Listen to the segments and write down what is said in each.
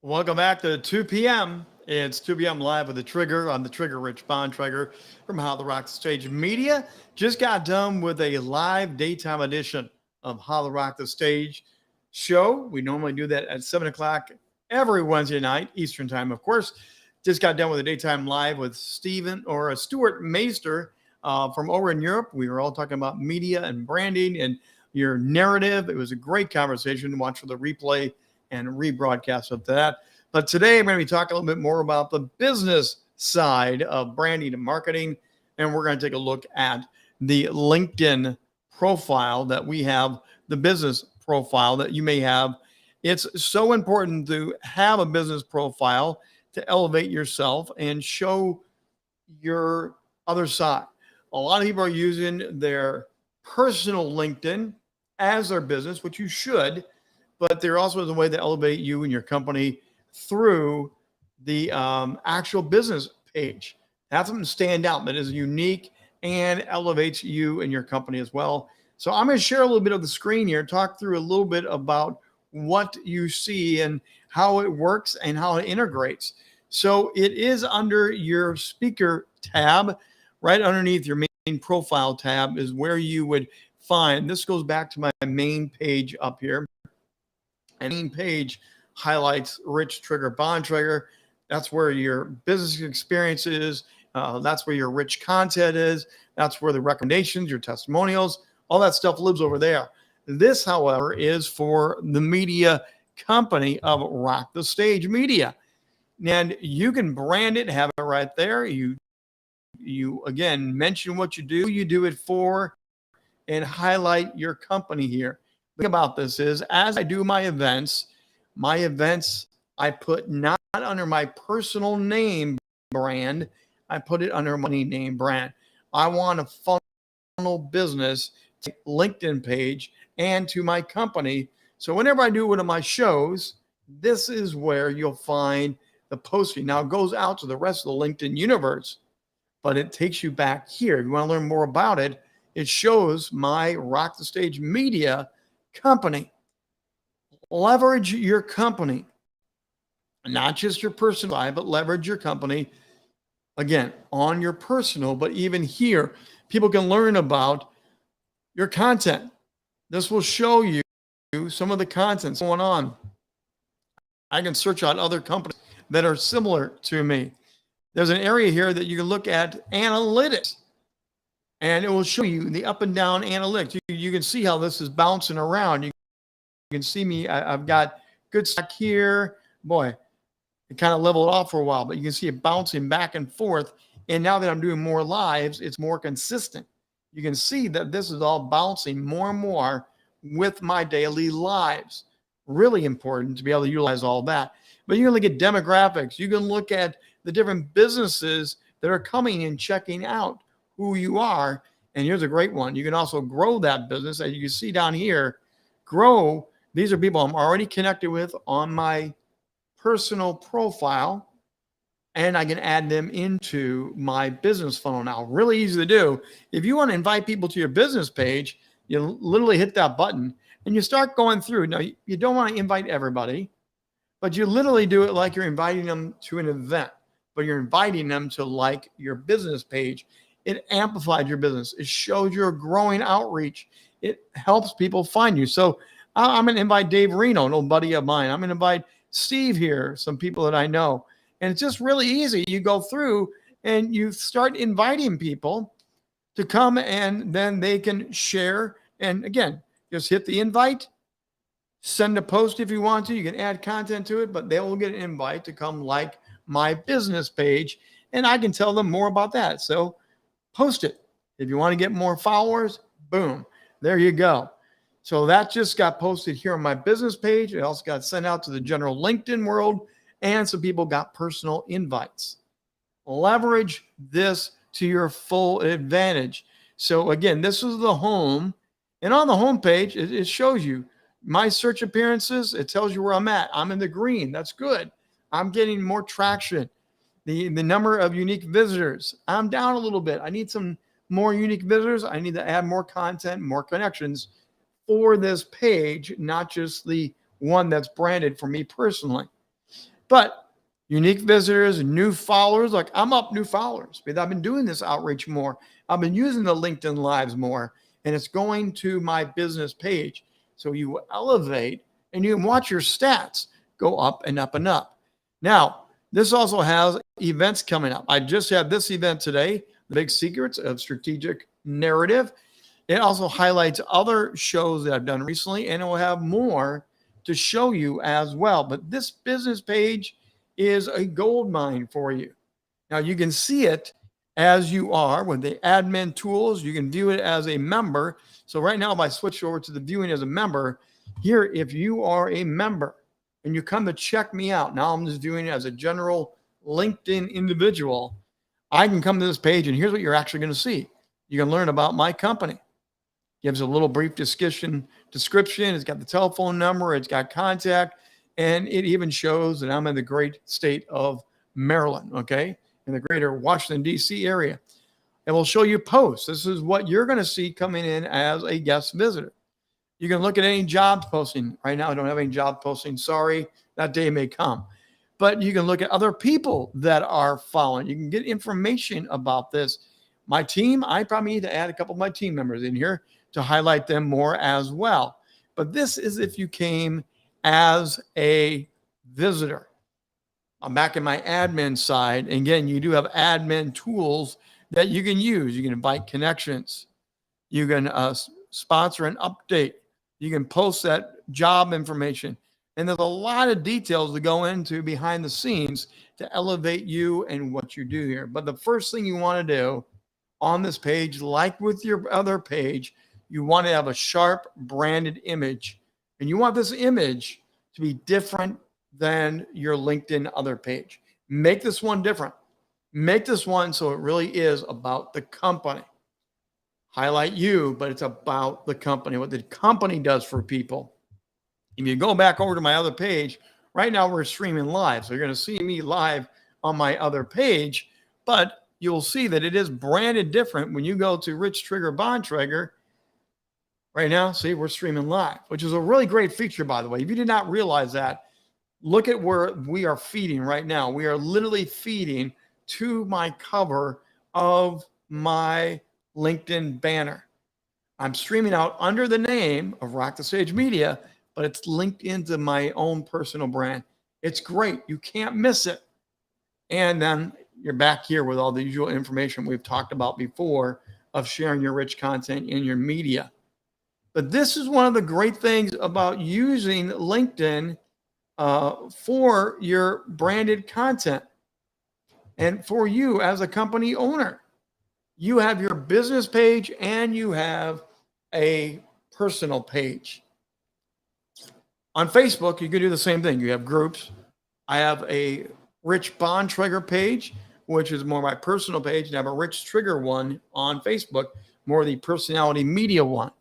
Welcome back to 2 p.m. It's 2 p.m. live with the Trigger on the Trigger Rich Bontrager from How the Rock the Stage Media. Just got done with a live daytime edition of How the Rock the Stage show. We normally do that at 7 o'clock every Wednesday night, Eastern Time, of course. Just got done with a daytime live with Stuart Meister from over in Europe. We were all talking about media and branding and your narrative. It was a great conversation to watch for the replay and rebroadcast of that. But today I'm going to be talking a little bit more about the business side of branding and marketing. And we're going to take a look at the LinkedIn profile that we have, the business profile that you may have. It's so important to have a business profile to elevate yourself and show your other side. A lot of people are using their personal LinkedIn as their business, which you should, but there also is a way to elevate you and your company through the actual business page. Have something stand out that is unique and elevates you and your company as well. So I'm going to share a little bit of the screen here, talk through a little bit about what you see and how it works and how it integrates. So it is under your speaker tab, right underneath your main profile tab is where you would find, this goes back to my main page up here. And main page highlights Rich Trigger Bontrager. That's where your business experience is. That's where your rich content is. That's where the recommendations, your testimonials, all that stuff lives over there. This, however, is for the media company of Rock the Stage Media. And you can brand it, have it right there. You again, mention what you do it for, and highlight your company here. The thing about this is, as I do my events, I put not under my personal name brand, I put it under my name brand. I want to funnel business to LinkedIn page and to my company. So whenever I do one of my shows, this is where you'll find the posting. Now it goes out to the rest of the LinkedIn universe, but it takes you back here. If you want to learn more about it, it shows my Rock the Stage Media company. Leverage your company, not just your personal side, but leverage your company again on your personal. But even here, people can learn about your content. This will show you some of the content going on. I can search out other companies that are similar to me. There's an area here that you can look at analytics, and it will show you the up and down analytics. You can see how this is bouncing around. You can see me. I've got good stock here. Boy, it kind of leveled off for a while, but you can see it bouncing back and forth. And now that I'm doing more lives, it's more consistent. You can see that this is all bouncing more and more with my daily lives. Really important to be able to utilize all that. But you can look at demographics. You can look at the different businesses that are coming and checking out who you are. And here's a great one. You can also grow that business. As you can see down here, grow. These are people I'm already connected with on my personal profile, and I can add them into my business funnel now. Really easy to do. If you want to invite people to your business page, you literally hit that button and you start going through. Now, you don't want to invite everybody, but you literally do it like you're inviting them to an event, but you're inviting them to like your business page. It amplifies your business. It shows your growing outreach. It helps people find you. So I'm going to invite Dave Reno, an old buddy of mine. I'm going to invite Steve here, some people that I know. And it's just really easy. You go through and you start inviting people to come, and then they can share. And again, just hit the invite, send a post if you want to. You can add content to it, but they will get an invite to come like my business page, and I can tell them more about that. So post it. If you want to get more followers, boom, there you go. So that just got posted here on my business page. It also got sent out to the general LinkedIn world, and some people got personal invites. Leverage this to your full advantage. So again, this is the home, and on the home page, it shows you my search appearances. It tells you where I'm at. I'm in the green. That's good. I'm getting more traction. The number of unique visitors, I'm down a little bit. I need some more unique visitors. I need to add more content, more connections for this page, not just the one that's branded for me personally. But unique visitors, new followers, like I'm up new followers because I've been doing this outreach more. I've been using the LinkedIn Lives more, and it's going to my business page. So you elevate and you can watch your stats go up and up and up. Now, this also has events coming up. I just had this event today, The Big Secrets of Strategic Narrative. It also highlights other shows that I've done recently, and it will have more to show you as well. But this business page is a gold mine for you. Now, you can see it as you are with the admin tools. You can view it as a member. So right now, if I switch over to the viewing as a member, here, if you are a member and you come to check me out, now I'm just viewing it as a general LinkedIn individual, I can come to this page, and here's what you're actually going to see. You can learn about my company. Gives a little brief description. It's got the telephone number. It's got contact. And it even shows that I'm in the great state of Maryland, okay, in the greater Washington, D.C. area. It will show you posts. This is what you're going to see coming in as a guest visitor. You can look at any jobs posting. Right now, I don't have any job posting. Sorry, that day may come. But you can look at other people that are following. You can get information about this. My team, I probably need to add a couple of my team members in here to highlight them more as well. But this is if you came as a visitor. I'm back in my admin side. And again, you do have admin tools that you can use. You can invite connections. You can sponsor an update. You can post that job information. And there's a lot of details to go into behind the scenes to elevate you and what you do here. But the first thing you want to do on this page, like with your other page, you want to have a sharp branded image. And you want this image to be different than your LinkedIn other page. Make this one different. Make this one so it really is about the company. Highlight you, but it's about the company, what the company does for people. If you go back over to my other page, right now we're streaming live. So you're going to see me live on my other page, but you'll see that it is branded different when you go to Rich Trigger Bontrager. Right now, see, we're streaming live, which is a really great feature, by the way. If you did not realize that, look at where we are feeding right now. We are literally feeding to my cover of my LinkedIn banner. I'm streaming out under the name of Rock the Stage Media, but it's linked into my own personal brand. It's great. You can't miss it. And then you're back here with all the usual information we've talked about before of sharing your rich content in your media. But this is one of the great things about using LinkedIn for your branded content. And for you as a company owner, you have your business page and you have a personal page. On Facebook, you can do the same thing. You have groups. I have a Rich Bontrager page, which is more my personal page, and I have a Rich Trigger one on Facebook, more the personality media one.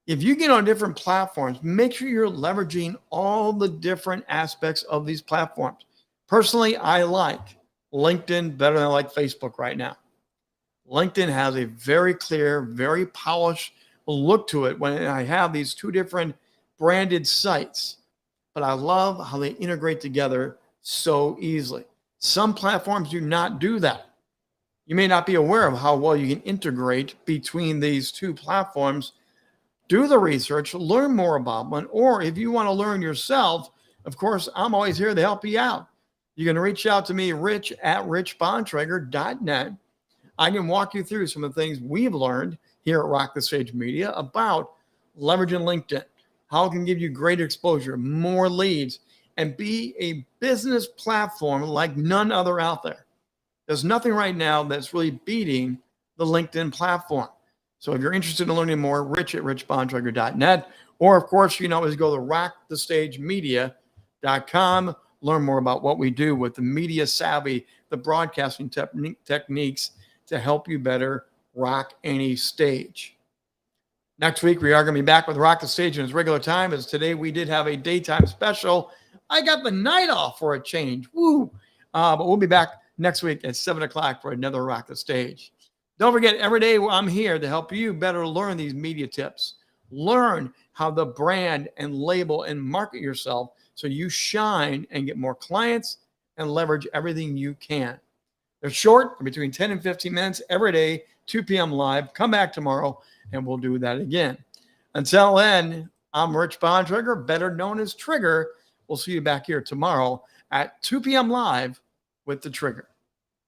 If you get on different platforms, make sure you're leveraging all the different aspects of these platforms. Personally, I like LinkedIn better than I like Facebook right now. LinkedIn has a very clear, very polished look to it when I have these two different branded sites. But I love how they integrate together so easily. Some platforms do not do that. You may not be aware of how well you can integrate between these two platforms. Do the research, learn more about one, or if you want to learn yourself, of course, I'm always here to help you out. You can reach out to me, rich@richbontrager.net. I can walk you through some of the things we've learned here at Rock the Stage Media about leveraging LinkedIn, how it can give you greater exposure, more leads, and be a business platform like none other out there. There's nothing right now that's really beating the LinkedIn platform. So if you're interested in learning more, rich@richbontrager.net, or of course, you can always go to rockthestagemedia.com, learn more about what we do with the media savvy, the broadcasting techniques to help you better rock any stage. Next week, we are going to be back with Rock the Stage in its regular time, as today we did have a daytime special. I got the night off for a change. Woo! But we'll be back next week at 7 o'clock for another Rock the Stage. Don't forget, every day I'm here to help you better learn these media tips. Learn how to brand and label and market yourself so you shine and get more clients and leverage everything you can. They're short, between 10 and 15 minutes every day, 2 p.m. live. Come back tomorrow and we'll do that again. Until then, I'm Rich Bontrager, better known as Trigger. We'll see you back here tomorrow at 2 p.m. live with the Trigger.